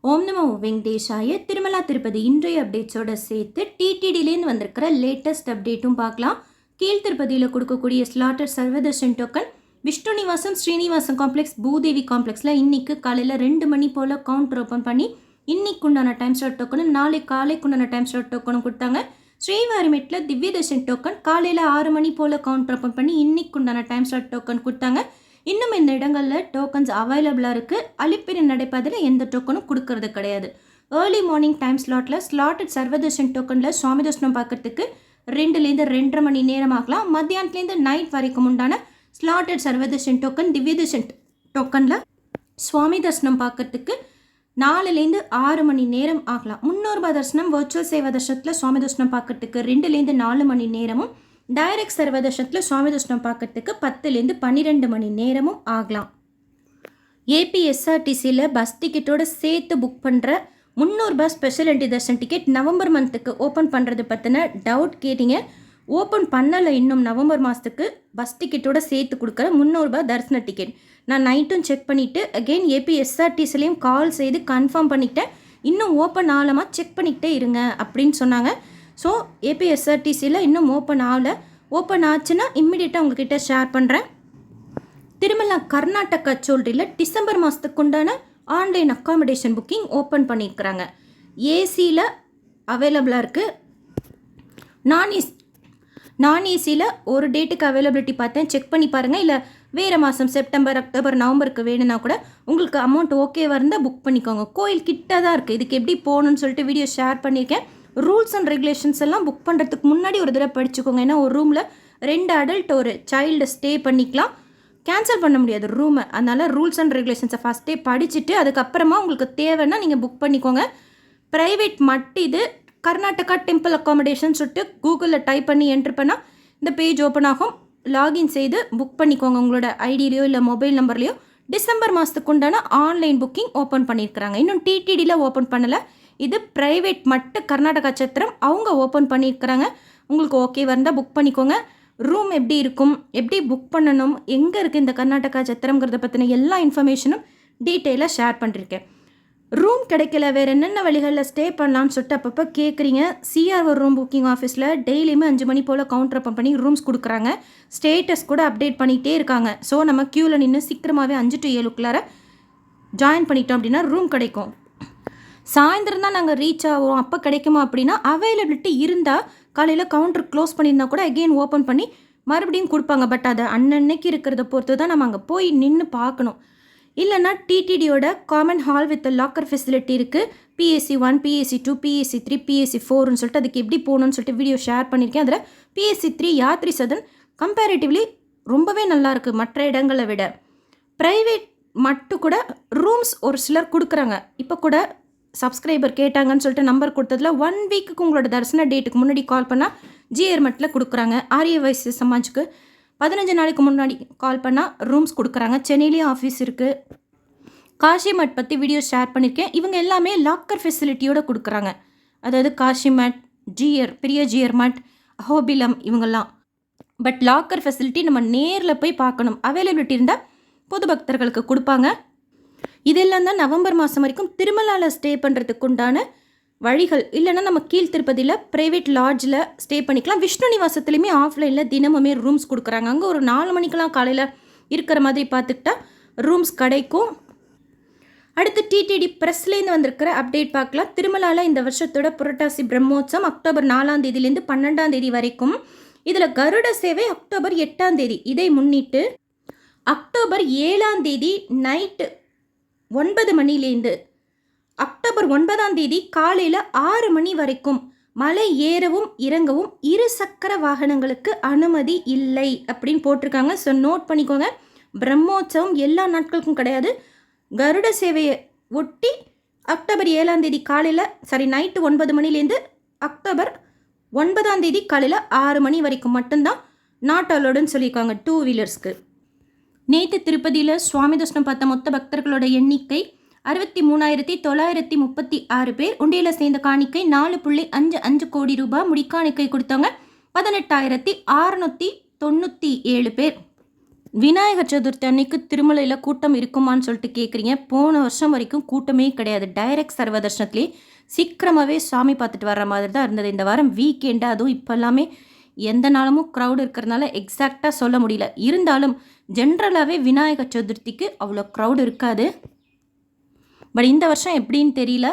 ஓம் நமோ வெங்கடேஷாய. திருமலா திருப்பதி இன்றைய அப்டேட்ஸோட சேர்த்து டிடிடிலேருந்து வந்திருக்கிற லேட்டஸ்ட் அப்டேட்டும் பார்க்கலாம். கீழ் திருப்பதியில் கொடுக்கக்கூடிய slotted Sarvadarshan token Vishnu Nivasam Srinivasam complex Bhudevi காம்ப்ளெக்ஸில் இன்னைக்கு காலையில் 2 மணி போல் கவுண்டர் ஓப்பன் பண்ணி இன்னைக்கு உண்டான டைம் ஸ்லாட் டோக்கனும் நாளை காலைக்கு உண்டான டைம் ஸ்லாட் டோக்கனும் கொடுத்தாங்க. ஸ்ரீவாரிமேட்டில் திவ்யதர்ஷன் டோக்கன் காலையில் 6 மணி போல் கவுண்டர் ஓப்பன் பண்ணி இன்னைக்கு உண்டான டைம் ஸ்லாட் டோக்கன் கொடுத்தாங்க. இன்னும் இந்த இடங்களில் டோக்கன்ஸ் அவைலபிளாக இருக்குது. அலிப்பிரி நடைபாதையில் எந்த டோக்கனும் கொடுக்கறது கிடையாது. Early morning time slotted Sarvadarshan டோக்கனில் சுவாமி தர்ஷனம் பார்க்கறதுக்கு 2லேருந்து 2.5 மணி நேரம் ஆகலாம். மத்தியானத்துலேருந்து நைட் வரைக்கும் உண்டான ஸ்லாட்டட் சர்வதர்ஷன் டோக்கன் திவ்யதர்ஷன் டோக்கனில் சுவாமி தர்ஷனம் பார்க்கறதுக்கு 4லேருந்து 6 மணி நேரம் ஆகலாம். 300 ரூபாய் தர்ஷனம் வர்ச்சுவல் சேவா தர்ஷனத்தில் சுவாமி தர்ஷனம் பார்க்கறதுக்கு 2லேருந்து 4 மணி நேரமும், டைரக்ட் சர்வதர்ஷனத்தில் சுவாமி தர்ஷனம் பார்க்கறதுக்கு 10லேருந்து 12 மணி நேரமும் ஆகலாம். ஏபிஎஸ்ஆர்டிசியில் பஸ் டிக்கெட்டோட சேர்த்து புக் பண்ணுற 300 ரூபாய் special entry Darshan ticket November மந்த்துக்கு ஓப்பன் பண்ணுறது பற்றின டவுட் கேட்டிங்க. ஓப்பன் பண்ணலை இன்னும். நவம்பர் மாதத்துக்கு பஸ் டிக்கெட்டோட சேர்த்து கொடுக்குற 300 ரூபாய் தரிசன டிக்கெட் நான் நைட்டும் செக் பண்ணிவிட்டு அகெயின் ஏபிஎஸ்ஆர்டிசிலையும் கால் செய்து கன்ஃபார்ம் பண்ணிக்கிட்டேன். இன்னும் ஓப்பன் ஆகலாமா செக் பண்ணிக்கிட்டே இருங்க அப்படின்னு சொன்னாங்க. ஸோ ஏபிஎஸ்ஆர்டிசியில் இன்னும் ஓப்பன் ஆகலை. ஓப்பன் ஆச்சுன்னா இம்மிடியட்டாக உங்ககிட்ட ஷேர் பண்ணுறேன். திருமலா கர்நாடகா சோல்ட்ரியில் டிசம்பர் மாதத்துக்கு உண்டான ஆன்லைன் அக்காமடேஷன் புக்கிங் ஓப்பன் பண்ணியிருக்கிறாங்க. ஏசியில் அவைலபிளாக இருக்குது. நான் ஏசியில் ஒரு டேட்டுக்கு அவைலபிலிட்டி பார்த்தேன், செக் பண்ணி பாருங்கள். இல்லை வேறு மாதம் செப்டம்பர் அக்டோபர் நவம்பருக்கு வேணும்னா கூட உங்களுக்கு அமௌண்ட் ஓகேவாக இருந்தால் புக் பண்ணிக்கோங்க. கோயில் கிட்ட தான் இருக்குது. இதுக்கு எப்படி போகணுன்னு சொல்லிட்டு வீடியோ ஷேர் பண்ணியிருக்கேன். ரூல்ஸ் அண்ட் ரெகுலேஷன்ஸ் எல்லாம் புக் பண்ணுறதுக்கு முன்னாடி ஒரு தடவை படிச்சுக்கோங்க. ஏன்னா ஒரு ரூமில் 2 அடல்ட் ஒரு சைல்டு ஸ்டே பண்ணிக்கலாம். கேன்சல் பண்ண முடியாது ரூமை. அதனால் ரூல்ஸ் அண்ட் ரெகுலேஷன்ஸை ஃபஸ்ட்டே படிச்சுட்டு அதுக்கப்புறமா உங்களுக்கு தேவைன்னா நீங்கள் புக் பண்ணிக்கோங்க. ப்ரைவேட் மட்டும் இது. கர்நாடகா டெம்பிள் அக்காமடேஷன் சொல்லிட்டு கூகுளில் டைப் பண்ணி என்ட்ரு பண்ணால் இந்த பேஜ் ஓப்பன் ஆகும். லாகின் செய்து புக் பண்ணிக்கோங்க. உங்களோட ஐடியிலையோ இல்லை மொபைல் நம்பர்லையோ டிசம்பர் மாதத்துக்கு உண்டான ஆன்லைன் புக்கிங் ஓப்பன் பண்ணியிருக்கிறாங்க. இன்னும் டிடிடியில் ஓப்பன் பண்ணலை. இது ப்ரைவேட் மட்டும் கர்நாடகா சத்திரம் அவங்க ஓப்பன் பண்ணியிருக்கிறாங்க. உங்களுக்கு ஓகே வந்தால் புக் பண்ணிக்கோங்க. ரூம் எப்படி இருக்கும், எப்படி புக் பண்ணணும், எங்கே இருக்குது இந்த கர்நாடகா சத்திரம்ங்கிறத பற்றின எல்லா இன்ஃபர்மேஷனும் டீட்டெயிலாக ஷேர் பண்ணியிருக்கேன். ரூம் கிடைக்கல வேறு என்னென்ன வழிகளில் ஸ்டே பண்ணலான்னு சொல்லிட்டு அப்பப்போ கேட்குறீங்க. சிஆர்ஓ ரூம் புக்கிங் ஆஃபீஸில் டெய்லியுமே 5 மணி போல் கவுண்டர் ஓப்பன் பண்ணி ரூம்ஸ் கொடுக்குறாங்க. ஸ்டேட்டஸ் கூட அப்டேட் பண்ணிகிட்டே இருக்காங்க. ஸோ நம்ம க்யூவில் நின்று சீக்கிரமாகவே 5 to 7 ஜாயின் பண்ணிட்டோம் அப்படின்னா ரூம் கிடைக்கும். சாயந்தரம் தான் நாங்கள் ரீச் ஆகிறோம், அப்போ கிடைக்குமா அப்படின்னா அவைலபிலிட்டி இருந்தால் காலையில் கவுண்டர் க்ளோஸ் பண்ணியிருந்தா கூட அகெயின் ஓப்பன் பண்ணி மறுபடியும் கொடுப்பாங்க. பட் அது அன்னன்னைக்கு இருக்கிறத பொறுத்து தான் நம்ம அங்கே போய் நின்று பார்க்கணும். இல்லைன்னா டிடிடியோட common hall with locker facility இருக்குது. பிஎஸ்சி 1, பிஎஸ்சி 2, பிஎஸ்சி 3, பிஎஸ்சி 4ன்னு சொல்லிட்டு அதுக்கு எப்படி போகணுன்னு சொல்லிட்டு வீடியோ ஷேர் பண்ணியிருக்கேன். அதில் பிஎஸ்சி 3 யாத்ரி சதன் கம்பேரிட்டிவ்லி ரொம்பவே நல்லாயிருக்கு மற்ற இடங்களை விட. ப்ரைவேட் மட்டும் கூட ரூம்ஸ் ஒரு சிலர் கொடுக்குறாங்க. இப்போ கூட சப்ஸ்கிரைபர் கேட்டாங்கன்னு சொல்லிட்டு நம்பர் கொடுத்ததில் 1 வீக்குக்கு உங்களோட தரிசன டேட்டுக்கு முன்னாடி கால் பண்ணால் ஜிஆர் மட்டில் கொடுக்குறாங்க. ஆரியவைசி சமாஜுக்கு 15 நாளைக்கு முன்னாடி கால் பண்ணால் ரூம்ஸ் கொடுக்குறாங்க. சென்னையிலேயும் ஆஃபீஸ் இருக்குது. காஷி மட் பற்றி வீடியோ ஷேர் பண்ணியிருக்கேன். இவங்க எல்லாமே லாக்கர் ஃபெசிலிட்டியோடு கொடுக்குறாங்க. அதாவது காஷி மட், ஜிஆர், பெரிய ஜிஆர் மட், அஹோபிலம் இவங்கெல்லாம். பட் லாக்கர் ஃபெசிலிட்டி நம்ம நேரில் போய் பார்க்கணும். அவைலபிலிட்டி இருந்தால் பொது பக்தர்களுக்கு கொடுப்பாங்க. இதெல்லாம் தான் நவம்பர் மாதம் வரைக்கும் திருமலாவில் ஸ்டே பண்ணுறதுக்கு உண்டான வழிகள். இல்லைன்னா நம்ம கீழ் திருப்பதியில் ப்ரைவேட் லாட்ஜில் ஸ்டே பண்ணிக்கலாம். விஷ்ணு நிவாசத்துலேயுமே ஆஃப்லைனில் தினமுமே ரூம்ஸ் கொடுக்குறாங்க. அங்கே ஒரு 4 மணிக்கெலாம் காலையில் இருக்கிற மாதிரி பார்த்துக்கிட்டா ரூம்ஸ் கிடைக்கும். அடுத்து டிடிடி ப்ரெஸ்லேருந்து வந்திருக்கிற அப்டேட் பார்க்கலாம். திருமலாவில் இந்த வருஷத்தோட புரட்டாசி பிரம்மோற்சவம் அக்டோபர் 4ஆம் தேதியிலேருந்து 12ஆம் தேதி வரைக்கும். இதில் கருட சேவை அக்டோபர் 8ஆம் தேதி. இதை முன்னிட்டு அக்டோபர் 7ஆம் தேதி நைட்டு 9 மணிலேருந்து அக்டோபர் 9ஆம் தேதி காலையில் 6 மணி வரைக்கும் மலை ஏறவும் இறங்கவும் 2 சக்கர வாகனங்களுக்கு அனுமதி இல்லை அப்படின்னு போட்டிருக்காங்க. ஸோ நோட் பண்ணிக்கோங்க. பிரம்மோற்சவம் எல்லா நாட்களுக்கும் கிடையாது. கருட சேவையை ஒட்டி அக்டோபர் 7ஆம் தேதி காலையில் நைட்டு 9 மணிலேருந்து அக்டோபர் 9ஆம் தேதி காலையில் 6 மணி வரைக்கும் மட்டும்தான் நாட் அலோடுன்னு சொல்லியிருக்காங்க 2 வீலர்ஸ்க்கு. நேற்று திருப்பதியில் சுவாமி தர்ஷனம் பார்த்த மொத்த பக்தர்களோட எண்ணிக்கை 63,936 பேர். உண்டியில் சேர்ந்த காணிக்கை 4.55 கோடி ரூபாய். முடிக்காணிக்கை கொடுத்தவங்க 18,697 பேர். விநாயகர் சதுர்த்தி அன்னைக்கு திருமலையில் கூட்டம் இருக்குமான்னு சொல்லிட்டு கேட்குறீங்க. போன வருஷம் வரைக்கும் கூட்டமே கிடையாது. டைரக்ட் சர்வதர்ஷனத்திலே சீக்கிரமாகவே சாமி பார்த்துட்டு வர்ற மாதிரி தான் இருந்தது. இந்த வாரம் வீக்கெண்டு, அதுவும் இப்போ எல்லாமே எந்த நாளுமும் க்ரௌடு இருக்கிறதுனால எக்ஸாக்டாக சொல்ல முடியல. இருந்தாலும் ஜென்ரலாகவே விநாயகர் சதுர்த்திக்கு அவ்வளோ க்ரௌடு இருக்காது. பட் இந்த வருஷம் எப்படின்னு தெரியல.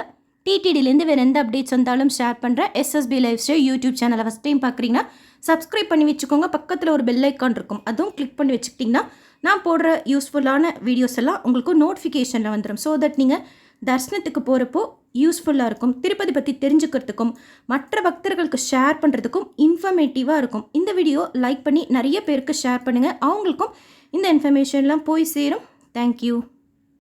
டிடிடிலேருந்து வேறு எந்த அப்டேட்ஸ் வந்தாலும் ஷேர் பண்ணுறேன். எஸ்எஸ்பி லைஃப் ஸ்டைல் யூடியூப் சேனலை ஃபஸ்ட் டைம் பார்க்குறீங்கன்னா சப்ஸ்கிரைப் பண்ணி வச்சுக்கோங்க. பக்கத்தில் ஒரு பெல் ஐக்கான் இருக்கும், அதுவும் கிளிக் பண்ணி வச்சுக்கிட்டிங்கன்னா நான் போடுற யூஸ்ஃபுல்லான வீடியோஸ் எல்லாம் உங்களுக்கு நோட்டிஃபிகேஷனில் வந்துடும். ஸோ தட் நீங்கள் தர்ஷனத்துக்கு போகிறப்போ யூஸ்ஃபுல்லாக இருக்கும். திருப்பதி பற்றி தெரிஞ்சுக்கிறதுக்கும் மற்ற பக்தர்களுக்கு ஷேர் பண்ணுறதுக்கும் இன்ஃபர்மேட்டிவாக இருக்கும். இந்த வீடியோ லைக் பண்ணி நிறைய பேருக்கு ஷேர் பண்ணுங்கள். அவங்களுக்கும் இந்த இன்ஃபர்மேஷன்லாம் போய் சேரும். தேங்க்யூ.